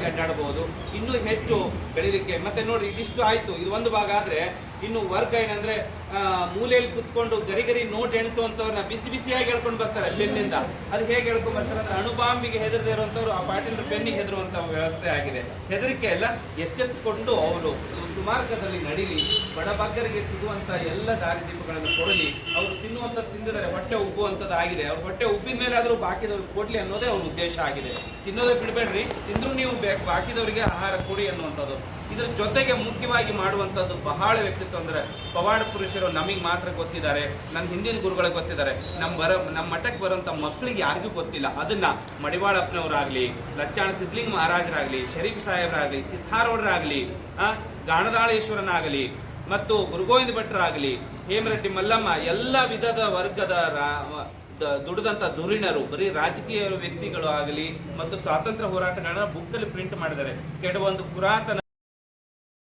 ಅಡ್ಡಾಡಬಹುದು, ಇನ್ನೂ ಹೆಚ್ಚು ಬೆಳಿಲಿಕ್ಕೆ. ಮತ್ತೆ ನೋಡ್ರಿ, ಇದಿಷ್ಟು ಆಯ್ತು, ಇದು ಒಂದು ಭಾಗ ಆದ್ರೆ ಇನ್ನು ವರ್ಗ ಏನಂದ್ರೆ ಮೂಲೆಯಲ್ಲಿ ಕುತ್ಕೊಂಡು ಗರಿ ನೋಟ್ ಎಣಿಸುವಂತವ್ರನ್ನ ಬಿಸಿ ಬಿಸಿಯಾಗಿ ಹೇಳ್ಕೊಂಡು ಬರ್ತಾರೆ ಪೆನ್ನಿಂದ. ಅದು ಹೇಗೆ ಹೇಳ್ಕೊಂಡು ಬರ್ತಾರೆ ಅಂದ್ರೆ ಅಣುಬಾಂಬಿಗೆ ಹೆದರದೇ ಇರುವಂತವ್ರು ಆ ಪಾಟೀಲ್ ಪೆನ್ನಿಗೆ ಹೆದರುವಂತ ವ್ಯವಸ್ಥೆ ಆಗಿದೆ. ಹೆದರಿಕೆ ಎಲ್ಲ ಎಚ್ಚೆತ್ತುಕೊಂಡು ಅವರು ಸುಮಾರ್ಗದಲ್ಲಿ ನಡೀಲಿ, ಬಡಬಗ್ಗರಿಗೆ ಸಿಗುವಂತ ಎಲ್ಲ ದಾರಿದೀಪಗಳನ್ನು ಕೊಡಲಿ. ಅವರು ತಿನ್ನುವಂಥದ್ದು ತಿಂದಿದ್ದಾರೆ, ಹೊಟ್ಟೆ ಉಬ್ಬುವಂಥದ್ದು ಆಗಿದೆ. ಅವ್ರ ಹೊಟ್ಟೆ ಉಬ್ಬಿದ ಮೇಲೆ ಆದರೂ ಬಾಕಿದವ್ರಿಗೆ ಕೊಡ್ಲಿ ಅನ್ನೋದೇ ಅವ್ರ ಉದ್ದೇಶ ಆಗಿದೆ. ತಿನ್ನೋದೇ ಬಿಡಬೇಡ್ರಿ, ತಿಂದ್ರು ನೀವು ಬಾಕಿದವರಿಗೆ ಆಹಾರ ಕೊಡಿ ಅನ್ನುವಂಥದ್ದು. ಇದ್ರ ಜೊತೆಗೆ ಮುಖ್ಯವಾಗಿ ಮಾಡುವಂಥದ್ದು ಬಹಳ ವ್ಯಕ್ತಿತ್ವ ಅಂದ್ರೆ ಪವಾಡ ಪುರುಷರು ನಮಗೆ ಮಾತ್ರ ಗೊತ್ತಿದ್ದಾರೆ, ನನ್ನ ಹಿಂದಿನ ಗುರುಗಳಿಗೆ ಗೊತ್ತಿದ್ದಾರೆ, ನಮ್ಮ ಮಠಕ್ಕೆ ಬರುವಂಥ ಮಕ್ಕಳಿಗೆ ಯಾರಿಗೂ ಗೊತ್ತಿಲ್ಲ. ಅದನ್ನ ಮಡಿವಾಳಪ್ಪನವರಾಗ್ಲಿ, ಲಚ್ಚಾಣ ಸಿದ್ಲಿಂಗ ಮಹಾರಾಜರಾಗ್ಲಿ, ಶರೀಫ್ ಸಾಹೇಬರಾಗಲಿ, ಸಿದ್ಧಾರೂಢರಾಗಲಿ, ಗಾಣದಾಳೇಶ್ವರನಾಗಲಿ ಮತ್ತು ಗುರುಗೋವಿಂದ ಭಟ್ರಾಗಲಿ, ಹೇಮರೆಡ್ಡಿ ಮಲ್ಲಮ್ಮ, ಎಲ್ಲ ವಿಧದ ವರ್ಗದ ದುಡಿದಂಥ ಧುರೀಣರು, ಬರೀ ರಾಜಕೀಯ ವ್ಯಕ್ತಿಗಳು ಆಗಲಿ ಮತ್ತು ಸ್ವಾತಂತ್ರ್ಯ ಹೋರಾಟಗಳನ್ನ ಬುಕ್ಕಲ್ಲಿ ಪ್ರಿಂಟ್ ಮಾಡಿದ್ದಾರೆ. ಕೆಲವೊಂದು ಪುರಾತನ